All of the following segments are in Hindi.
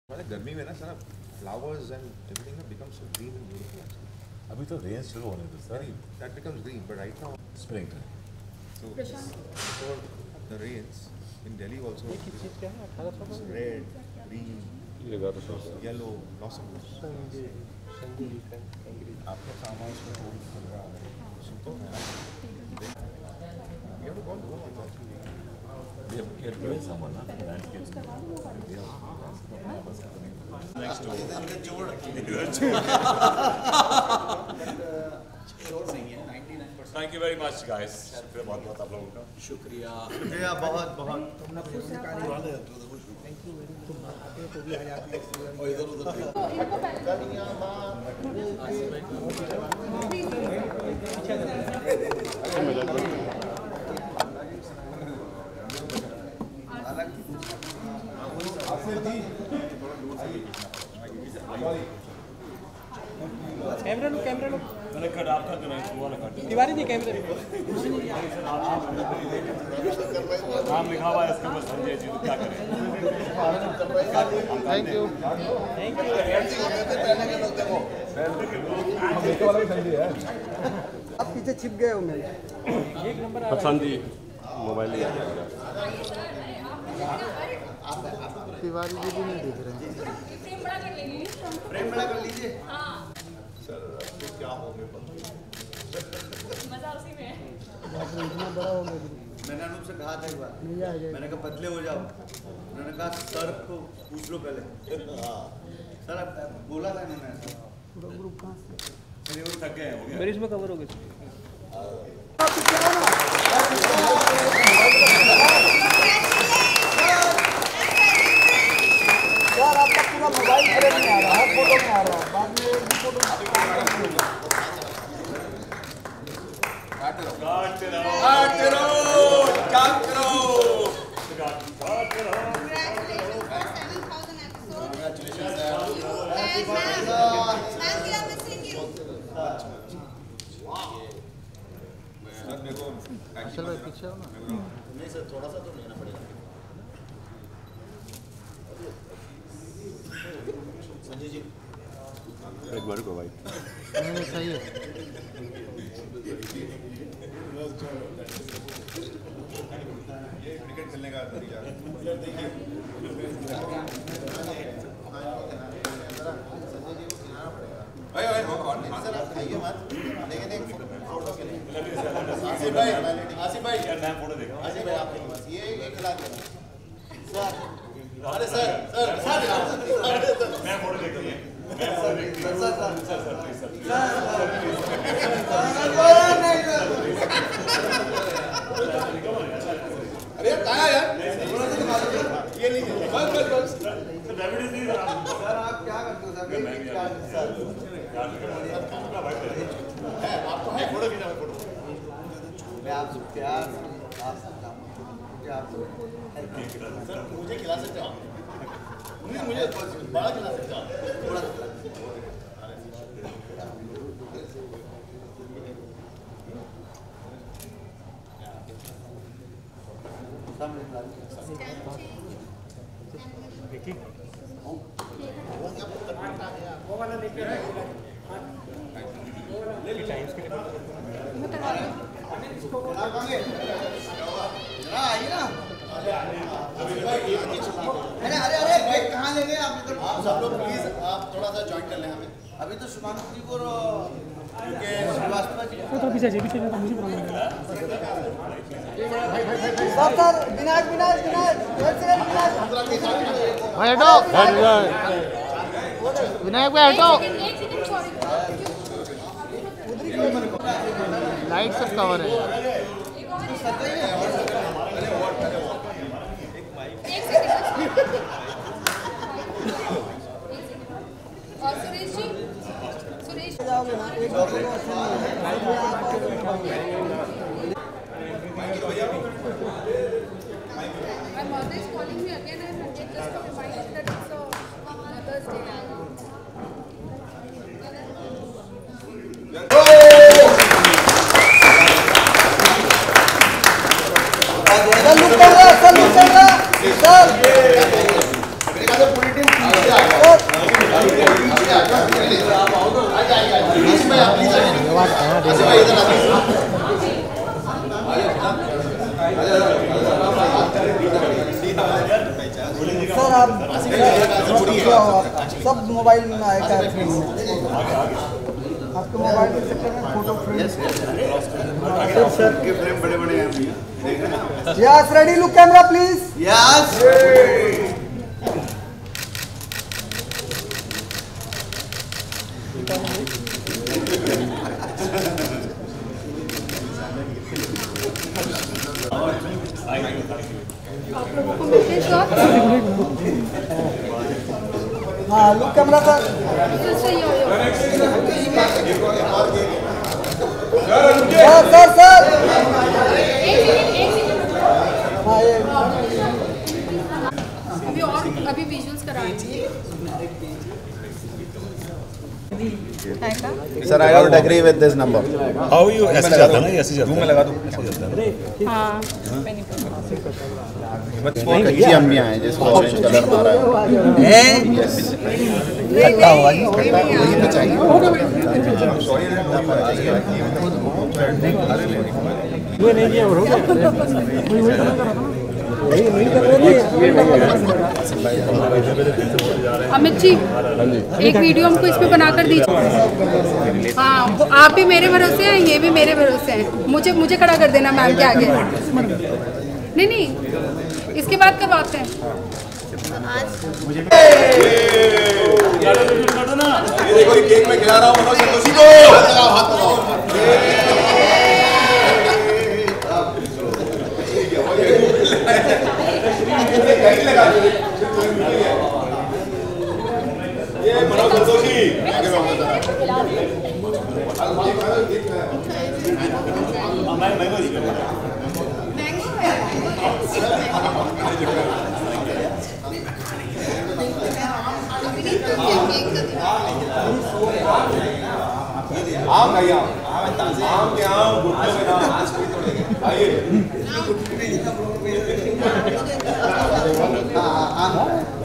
गर्मी में ना सारा flowers and everything becomes so green and beautiful. अभी तो रेन शुरू होने दो sir. That becomes green but right now spring time. So before the rains in Delhi also red green yellow blossoms. आपका सामान से फूल फूल रहा है सुनते हैं You have to call home on that. we are doing someone na landscape next to thank you very much guys शुक्रिया बहुत बहुत आप लोगों का शुक्रिया बहुत बहुत कैमरा लो मैंने कट आपका जो है वो वाला कट तिवारी जी कैमरे नाम लिखा हुआ है इसके ऊपर संजय जी तो क्या करें। थैंक यू आप पीछे छिप गए हो मेरे एक नंबर पसंद जी मोबाइल लिया तिवारी जी भी नहीं दिख रहे हैं। प्रेम बड़ा कर लीजिए। क्या हो गया मजा उसी में है। इतना बड़ा हो गया मैंने अनूप से कहा था एक बार, नहीं आ जाएगा। मैंने कहा पतले हो जाओ, उन्होंने कहा सर को पूछ लो पहले। सर बोला था इन्होंने पूरा ग्रुप कहाँ से वो थक गए हो गया मेरी इसमें कवर हो गई। यार आपका पूरा मोबाइल फ्रेम में आ रहा है, फोटो में आ रहा है, बाद में फोटो चलो पीछे हो ना। नहीं सर थोड़ा सा तो लेना पड़ेगा। संजय जी एक बार को भाई नहीं सही है। ये क्रिकेट खेलने का तरीका है। भाई भाई सर आप खाइए मत लेकिन एक फोटो के लिए आसिफ भाई यार मैं फोटो देखा आसिफ भाई आप बस ये खिला देना सर। अरे सर सर सर मैं फोटो देखती है मैं फोटो देखती हूं सर प्लीज सर अरे कहाँ है यार ये नहीं बस बस बस सर आप क्या करते हो सर? आपको है फोटो खींचा फोटो मैं आपसे प्यार सर मुझे खिला सकते हो आप मुझे बड़ा खिला सकते हो आप थोड़ा आइए ना। अरे अरे अरे भाई कहाँ ले गए आप? आप सब लोग प्लीज आप थोड़ा सा ज्वाइन कर लें हमें। अभी तो शुभांशु जी को श्रीवास्तव जी तो पीछे मुझे प्रॉब्लम है। सर विनायक विनायक विनायक भाई हटो विनायक भाई हटो। लाइट सब कवर है। और Suresh ji Suresh My mother is calling me again and again just to remind me that it's Mother's Day. मेरे ख्याल से पूरी टीम सर आप क्या हो सब मोबाइल में आएगा फ्रेम में आपके मोबाइल के सेक्टर में फोटो फ्रेम सर के फ्रेम बड़े बड़े हैं भैया देख रहे ना yes ready look camera please yes आप लोगों को मिलते शॉट हाँ लुक कैमरा सर सही हो सर सर एक सेकंड हाँ ये अभी विजुअल्स कराएंगे Sir, I don't agree with this number. How you ऐसे जाता ना ऐसे जाता में लगा दूं हाँ कच्ची अम्बियां हैं जिसको ऑरेंज कलर मारा है यस खट्टा हुआ वही बचाएंगे वो नहीं किया और हो गया नहीं कर रहे अमित जी एक वीडियो हमको इस पे बनाकर दीजिए हाँ आप भी मेरे भरोसे हैं ये भी मेरे भरोसे हैं मुझे खड़ा कर देना मैम के आगे नहीं इसके बाद कब आते हैं ये देखो ये केक मैं खिला रहा हूँ मनोज संतोषी को ये मनोज संतोषी आम खाइए आम के आम गुटनों के नाम आइए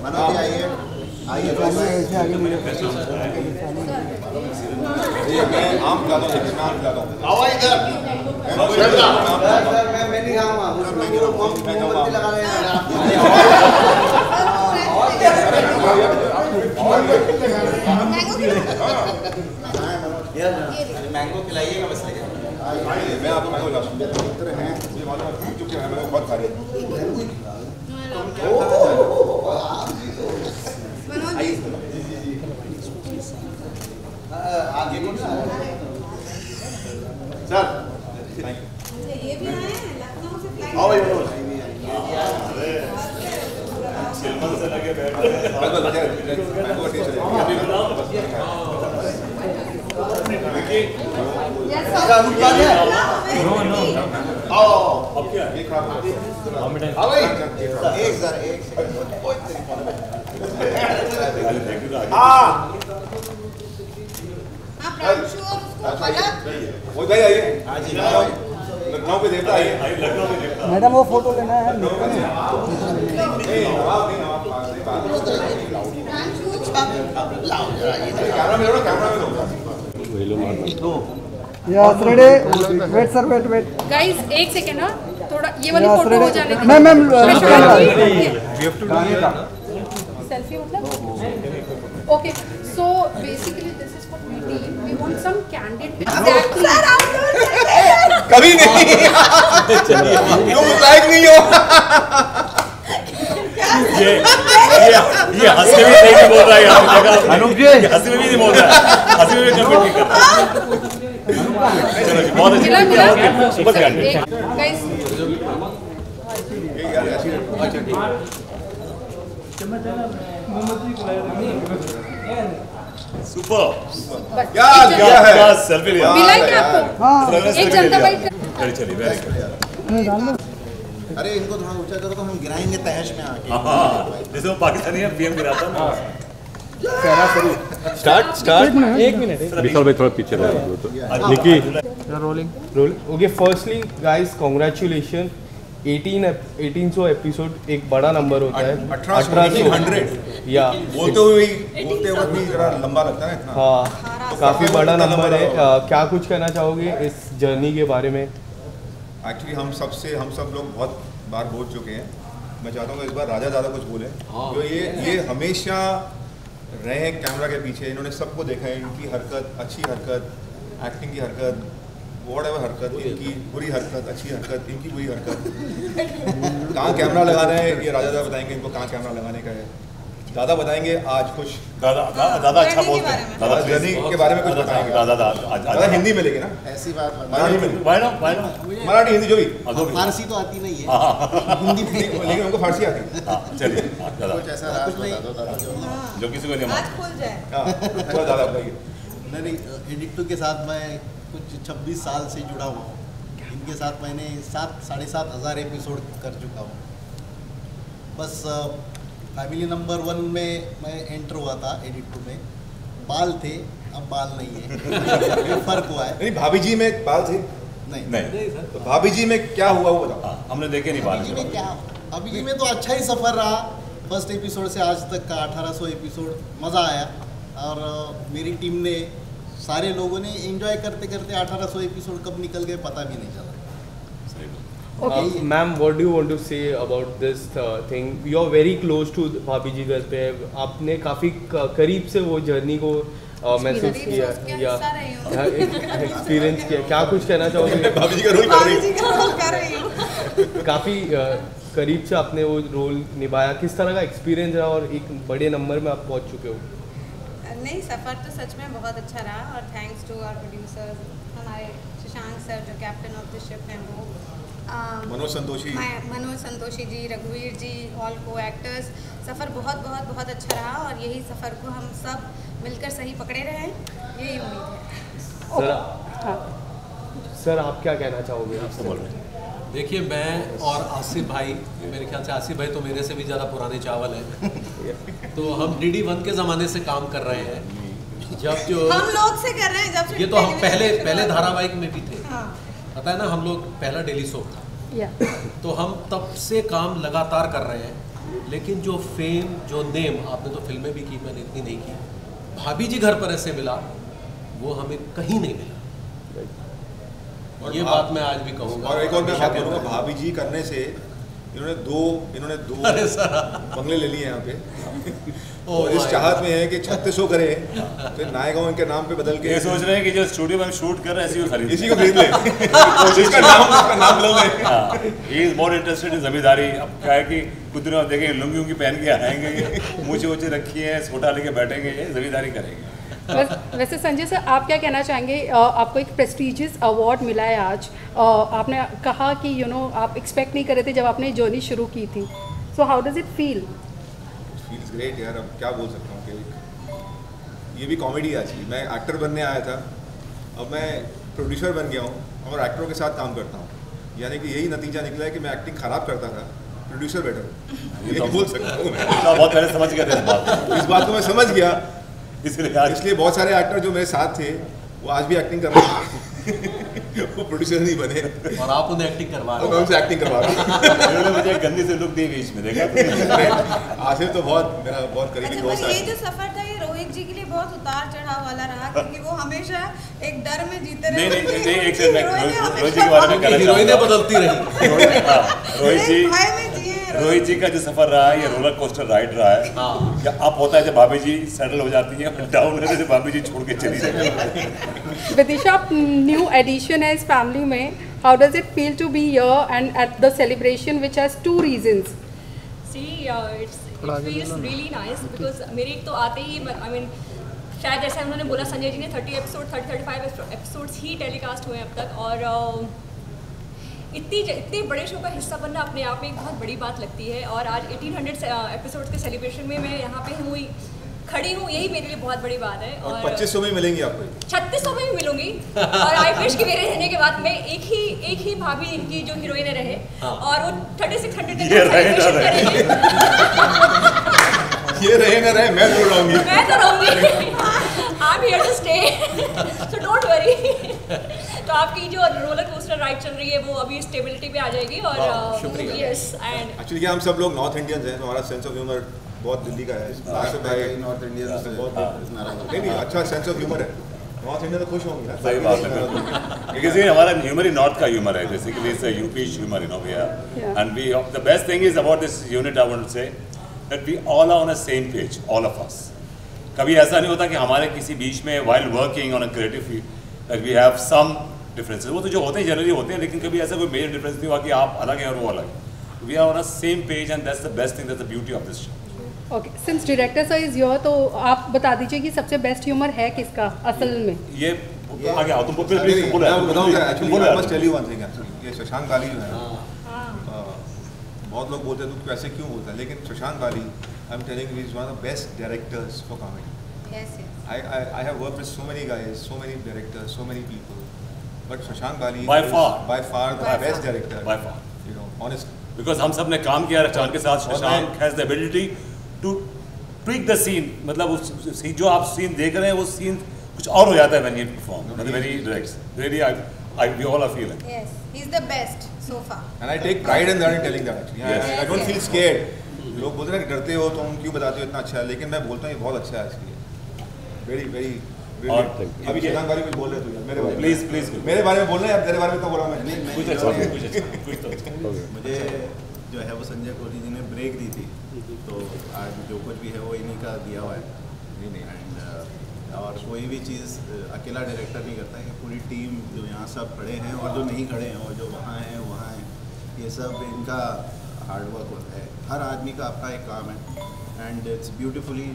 मनोज आइए आइए मैं आम खिलाता हूँ मैं आम खिलाता हूँ आओ इधर सर मैं नहीं खाऊंगा उसको मोमबत्ती लगा रहे हैं मैंगो खिलाइएगा बस मैं आपको मैंगो खिलाता हूँ हैं मुझे मालूम है चुपके हैं मैंने बहुत खा लिया आगे सर आओ भाई मनोज सिल्वर से लगे बैठ मैंगो टेस्ट अब क्या ये खराब आओ भाई एक सर एक हाँ उसको वो भाई आइए लखनऊ पे देवता आइए लखनऊ पे देवता मैडम वो फोटो लेना है नहीं कैमरा में लो कैमरा में लो yes ready wait sir wait guys एक सेकेंड ना थोड़ा ये वाली फोटो हो जाने दीजिए मैम सेल्फी मतलब okay so basically this is what we do we want some candid exactly कभी नहीं तुम लायक नहीं हो ये हंसने में नहीं बोल रहा है यार अनुप जी हंसने में भी नहीं बोल रहा है हंसने में भी कमेंट नहीं कर रहा चलो जी बहुत अच्छा सुपर कैंडिड गाइस सुपर क्या सेल्फी लिया मिला क्या आपको एक जनता बाइट चलिए वेरी गुड अरे इनको थोड़ा ऊंचा करो तो हम गिराएंगे तहश में आके हाँ जैसे वो पाकिस्तानी है पीएम गिराता ना स्टार्ट एक मिनट विशाल भाई थोड़ा पीछे रहो निकी rolling okay firstly guys congratulations 1800 episode एक बड़ा नंबर होता है 1800 या बोलते हुए भी जरा लंबा लगता है इतना हाँ काफ़ी बड़ा नंबर है। क्या कुछ कहना चाहोगे इस जर्नी के बारे में? एक्चुअली हम सब लोग बहुत बार बोल चुके हैं। मैं चाहता हूँ इस बार राजा ज़्यादा कुछ बोले। तो ये हमेशा रहे हैं कैमरा के पीछे, इन्होंने सबको देखा है, इनकी हरकत, अच्छी हरकत, एक्टिंग की हरकत, वॉट एवर हरकत, इनकी बुरी हरकत, अच्छी हरकत, इनकी बुरी हरकत। कहाँ कैमरा लगा रहे हैं ये राजा दादा बताएंगे इनको कहाँ कैमरा लगाने का है। दादा बताएंगे आज कुछ। दादा अच्छा बोलते हैं। दादा जर्नी के बारे में कुछ बताएंगे। दादा हिंदी में लेके ना, ऐसी बात मराठी हिंदी जो भी, फारसी तो आती नहीं है, हिंदी में लेकिन उनको फारसी आती है। चलिए कुछ ऐसा राज बता दो दादा जो किसी को नहीं आज खुल जाए। थोड़ा दादा बताइए। नहीं, एडिक्टो के साथ मैं कुछ 26 साल से जुड़ा हुआ हूँ। इनके साथ मैंने 7,500 हज़ार एपिसोड कर चुका हूँ। बस फैमिली नंबर 1 में मैं एंटर हुआ था एडिक्टो में, बाल थे, अब बाल नहीं है। ये फर्क हुआ है। नहीं, भाभी जी में बाल थे? नहीं तो भाभी जी में क्या हुआ वो बताओ। हमने देखे नहीं बाल भाभी जी में क्या, भाभी जी में तो अच्छा ही सफ़र रहा। फर्स्ट एपिसोड से आज तक का 1800 एपिसोड, मज़ा आया। और मेरी टीम ने, सारे लोगों ने एंजॉय करते करते 1800 एपिसोड कब निकल गए पता भी नहीं चला। Ma'am, what do you want to say about this thing? You are very close to bhabhi ji घर पे, आपने काफ़ी करीब से वो जर्नी को महसूस किया या एक्सपीरियंस किया। क्या कुछ कहना चाहोगे? भाभी जी का रोल कर रही हूँ। काफ़ी करीब से आपने वो रोल निभाया, किस तरह का एक्सपीरियंस रहा और एक बड़े नंबर में आप पहुँच चुके हो? नहीं, सफ़र तो सच में बहुत अच्छा रहा और थैंक्स टू आवर प्रोड्यूसर, हमारे शशांक सर जो कैप्टन ऑफ द शिप हैं, वो मनोज संतोषी जी, रघुवीर जी, ऑल को एक्टर्स। सफ़र बहुत अच्छा रहा और यही सफ़र को हम सब मिलकर सही पकड़े रहे, यही उम्मीद है। सर आप क्या कहना चाहोगे? आपसे बोल रहे हैं। देखिए, मैं और आसिफ भाई, मेरे ख्याल से आसिफ भाई तो मेरे से भी ज़्यादा पुराने चावल हैं। तो हम DD1 के ज़माने से काम कर रहे हैं, जब जो हम लोग से कर रहे हैं, जब ये तो हम पहले धारावाहिक में भी थे। पता है ना, हम लोग पहला डेली सोप था, तो हम तब से काम लगातार कर रहे हैं। लेकिन जो फेम, जो नेम, आपने तो फिल्में भी की, मैंने इतनी नहीं की, भाभी जी घर पर ऐसे मिला, वो हमें कहीं नहीं मिला। और ये बात मैं आज भी कहूँगा। और एक और मैं बात करूँगा, भाभी जी करने से इन्होंने दो बंगले ले लिए यहाँ पे। और इस चाहत में है कि 3600 करे, फिर नायगांव इनके नाम पे बदल के ये सोच रहे हैं कि जो स्टूडियो में शूट कर रहे हैं इसी को खरीद ले। इसका नाम बदल ले। He is more interested in zamindari. अब क्या है कि कुछ दिनों देखेंगे लुंगी उंगी पहन के आएंगे, मूछे रखी है, छोटा लेके बैठेंगे, ये जमींदारी करेंगे। वैसे संजय सर, आप क्या कहना चाहेंगे? आपको एक प्रेस्टीजियस अवार्ड मिला है आज। आपने कहा कि आप एक्सपेक्ट नहीं कर रहे थे जब आपने जर्नी शुरू की थी। So how does it feel? Feels great यार। अब क्या बोल सकता हूँ कि ये भी कॉमेडी आज की। मैं एक्टर बनने आया था, अब मैं प्रोड्यूसर बन गया हूँ और एक्टरों के साथ काम करता हूँ। यानी कि यही नतीजा निकला है कि मैं एक्टिंग खराब करता था, प्रोड्यूसर बेटर, ये बोल सकता हूँ मैं। बहुत पहले समझ गए थे इस बात को मैं समझ गया, इसलिए बहुत सारे एक्टर जो मेरे साथ थे वो आज भी एक्टिंग कर रहे हैं। वो प्रोड्यूसर नहीं बने और आप उन्हें एक्टिंग करवा रहे हो। मैं उनसे एक्टिंग करवा रहा हूँ। मुझे गंदी से लुक दी बीच में, देखा? आसिफ तो मेरा बहुत करीबी दोस्त है। ये जो सफर था ये रोहित जी के लिए बहुत उतार चढ़ाव वाला रहा, क्योंकि वो हमेशा एक डर में जीते रहे। नहीं, एक सेकंड, रोहित जी के बारे में हीरोइनें बदलती रही। रोहित जी का जो सफर रहा है ये रोलर कोस्टर राइड रहा है। या अप होता है जब भाभी जी सेटल हो जाती है, डाउन होता है जब भाभी जी छोड़ के चली जाती है। विदिशा, आप न्यू एडिशन है इस फैमिली में। How does it feel to be here and at the celebration which has 2 reasons? See, it feels really nice because मेरे एक तो आते ही, आई मीन, शायद जैसे उन्होंने बोला संजय जी ने 30-35 एपिसोड्स ही टेलीकास्ट हुए अब तक, और इतने बड़े शो का हिस्सा बनना अपने आप में एक बहुत बड़ी बात लगती है। और आज 1800 एपिसोड्स के सेलिब्रेशन में मैं यहाँ पे खड़ी हूँ, यही मेरे लिए बहुत बड़ी बात है। और 2500 में मिलेंगी आपको? 3600 में भी मिलूंगी। और आई विश कि मेरे रहने के बाद मैं एक ही भाभी इनकी जो हीरोइन रहे, और वो 3600 के सेलिब्रेशन करेंगे। ये रहे ना रहे, मैं तो रहूंगी। मैं तो रहूंगी। I am here to stay, so don't worry. तो आपकी जो रोलर कोस्टर राइड चल रही है वो अभी स्टेबिलिटी पे आ जाएगी। और यस, एंड एक्चुअली क्या हम सब लोग नॉर्थ इंडियंस हैं, तो हमारा सेंस ऑफ ह्यूमर बहुत दिल्ली का है। नॉर्थ इंडियन बहुत नहीं, अच्छा सेंस ऑफ ह्यूमर है। नॉर्थ इंडिया तो खुश होंगे ना। सही बात है, बिकॉज ये हमारा ह्यूमर ही नॉर्थ का ह्यूमर है, basically it's a UP humour, you know we are and we the best thing is about this unit I want to say that we all are on a same page, all of us. कभी ऐसा नहीं होता कि हमारे किसी बीच में while working on a creative field that we have some differences, वो तो जो होते हैं जनरली होते हैं, लेकिन कभी ऐसा कोई मेजर डिफरेंस नहीं हुआ कि आप अलग हैं और वो अलग है। We are on a same page and that's the best thing, that's the beauty of this show. Okay, since director sir is your, तो आप बता दीजिए कि सबसे बेस्ट ह्यूमर है किसका असल में? ये आगे आओ, तुम प्लीज बोलो। मैं बताऊंगा actually, I must tell you one thing actually, ये शशांक वाली जो है, बहुत लोग बोलते हैं तो ऐसे क्यों बोलता है, लेकिन शशांक वाली I am telling you is one of the best directors for comedy. Yes, yes. I have worked with so many guys, so many directors, so many people, but Shashank Gali by is far the best director. By far, you know, honestly. Because हम सब ने काम किया शशांक के साथ। Shashank has the ability to tweak the scene, मतलब उस जो आप सीन देख रहे हैं वो सीन कुछ और हो जाता है when he perform. मतलब very direct. Really, we all are feeling. Yes, he's the best so far. And I take pride in that in telling that actually. Yes. I don't feel scared. लोग बोलते हैं ना कि डरते हो तुम क्यों बताते हो इतना अच्छा है, लेकिन मैं बोलता हूँ ये बहुत अच्छा है इसलिए। वेरी वेरी अभी शशांक वाली कुछ बोल रहे थे मेरे बारे में, प्लीज मेरे बारे में बोल रहे हैं, तेरे बारे में तो बोला मैं कुछ अच्छा। मुझे जो है वो संजय कोहली जी ने ब्रेक दी थी, तो आज जो कुछ भी है वो इन्हीं का दिया हुआ है। एंड और कोई भी चीज़ अकेला डायरेक्टर नहीं करता है, ये पूरी टीम जो यहाँ सब खड़े हैं और जो नहीं खड़े हैं और जो वहाँ हैं, ये सब इनका हार्डवर्क होता है। हर आदमी का अपना एक काम है एंड इट्स ब्यूटीफुली।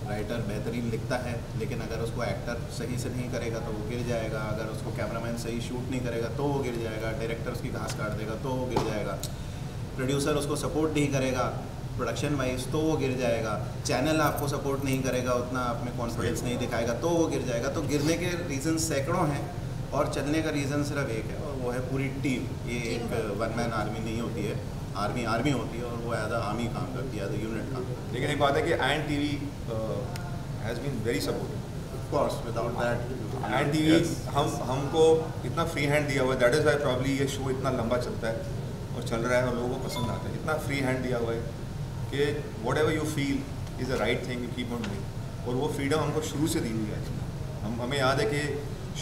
राइटर बेहतरीन लिखता है, लेकिन अगर उसको एक्टर सही से नहीं करेगा तो वो गिर जाएगा, अगर उसको कैमरामैन सही शूट नहीं करेगा तो वो गिर जाएगा, डायरेक्टर उसकी घास काट देगा तो वो गिर जाएगा, प्रोड्यूसर उसको सपोर्ट नहीं करेगा प्रोडक्शन वाइज तो वो गिर जाएगा, चैनल आपको सपोर्ट नहीं करेगा, उतना आप में कॉन्फिडेंस नहीं दिखाएगा तो वो गिर जाएगा। तो गिरने के रीज़न सैकड़ों हैं और चलने का रीज़न सिर्फ एक है और वो है पूरी टीम। ये एक वन मैन आर्मी नहीं होती है, आर्मी होती है और वो एज अ आर्मी काम करती है, एज अ यूनिट काम करती है। लेकिन एक बात है कि and TV has been very supportive. Of course without that and TV हमको इतना फ्री हैंड दिया हुआ है, दैट इज़ वाई प्रॉब्ली ये शो इतना लंबा चलता है और चल रहा है और लोगों को पसंद आता है। इतना फ्री हैंड दिया हुआ है कि what ever you feel is a right thing, you keep on doing, और वो फ्रीडम हमको शुरू से दी हुई है एक्चुअली। हमें याद है कि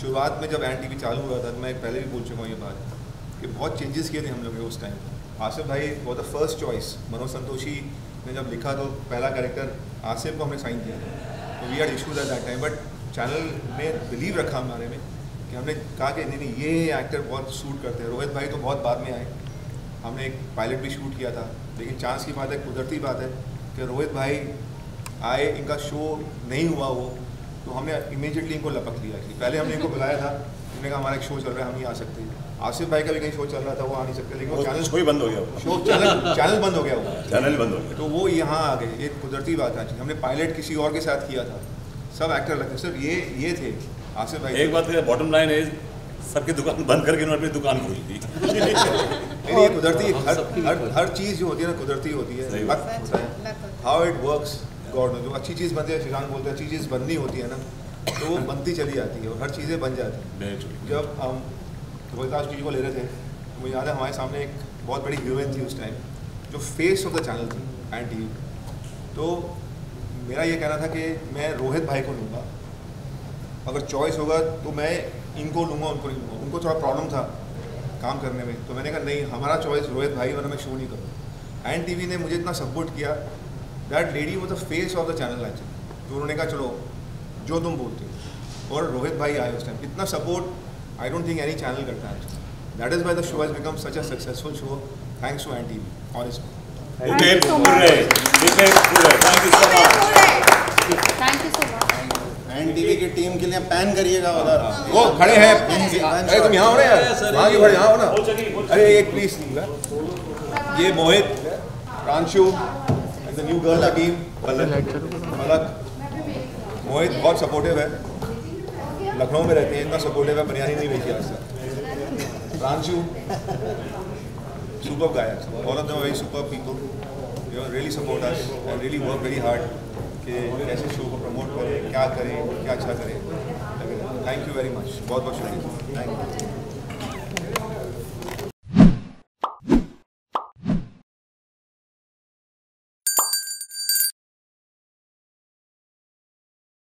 शुरुआत में जब एंड टीवी चालू हुआ था तो मैं पहले भी बोल चुका हूँ ये बात कि बहुत चेंजेस किए थे हम लोग ने उस टाइम। आसिफ भाई was the first choice. Manoj Santoshi ने जब लिखा तो पहला कैरेक्टर आसिफ को हमने साइन किया था, तो we are issues at that time, but channel ने बिलीव रखा हमारे में कि हमने कहा कि नहीं ये एक्टर बहुत सूट करते हैं। रोहित भाई तो बहुत बाद में आए, हमने एक पायलट भी शूट किया था, लेकिन चांस की बात है, कुदरती बात है कि रोहित भाई आए, इनका शो नहीं हुआ वो, तो हमने इमीडिएटली इनको लपक लिया कि पहले हमने इनको बुलाया था, उन्होंने कहा हमारा एक शो चल रहा है हम नहीं आ सकते। आसिफ भाई का भी कहीं शो चल रहा था, वो आ नहीं सकते, लेकिन वो चैनल शो ही बंद हो गया, शो चैनल बंद हो गया, वो चैनल बंद हो गया, तो वो यहाँ आ गए। एक कुदरती बात है। हमने पायलट किसी और के साथ किया था, सब एक्टर लगते, सिर्फ ये थे आसिफ भाई। एक बात है, बॉटम लाइन है सबकी दुकान बंद करके उन्होंने अपनी दुकान खोल दी। ये कुदरती हर चीज़ जो होती है ना कुदरती होती है, वक्त होता है, how it works God know. जो अच्छी चीज़ बनती है, शशांक बोलते हैं अच्छी चीज़ बननी होती है ना, तो वो बनती चली जाती है और हर चीज़ें बन जाती हैं। जब हम रोहिताज जी को ले रहे थे, मुझे याद है हमारे सामने एक बहुत बड़ी हीरोइन थी उस टाइम, जो फेस ऑफ द चैनल थी एंड टीवी। तो मेरा ये कहना था कि मैं रोहित भाई को लूँगा, अगर चॉइस होगा तो मैं इनको लूँगा, उनको नहीं लूँगा। उनको थोड़ा प्रॉब्लम था काम करने में, तो मैंने कहा नहीं हमारा चॉइस रोहित भाई, वरना मैं शो नहीं करूँगा। एंड टीवी ने मुझे इतना सपोर्ट किया, that lady was the face of the channel actually. तो उन्होंने कहा चलो जो तुम बोलते हो, और रोहित भाई आए उस टाइम। इतना support I don't think any channel करता है। That is why the show has become such a successful show, thanks to and TV honestly. Thank you so much. And TV की टीम के लिए पैन करिएगा उधर, वो खड़े हैं। अरे तुम यहाँ हो ना यार, वहाँ के खड़े यहाँ हो ना। अरे एक प्लीज, ये Mohit, Pranshu, the new girl team, Palak. Mohit बहुत सपोर्टिव है, लखनऊ में रहते हैं, इतना सपोर्टिव है, बिरयानी नहीं बेची आज तक। Pranshu super guy, all of them very super people, you really support us and really work very hard कि कैसे शो को प्रमोट करें, क्या करें, क्या अच्छा करें। थैंक यू वेरी मच, बहुत बहुत शुक्रिया, थैंक यू।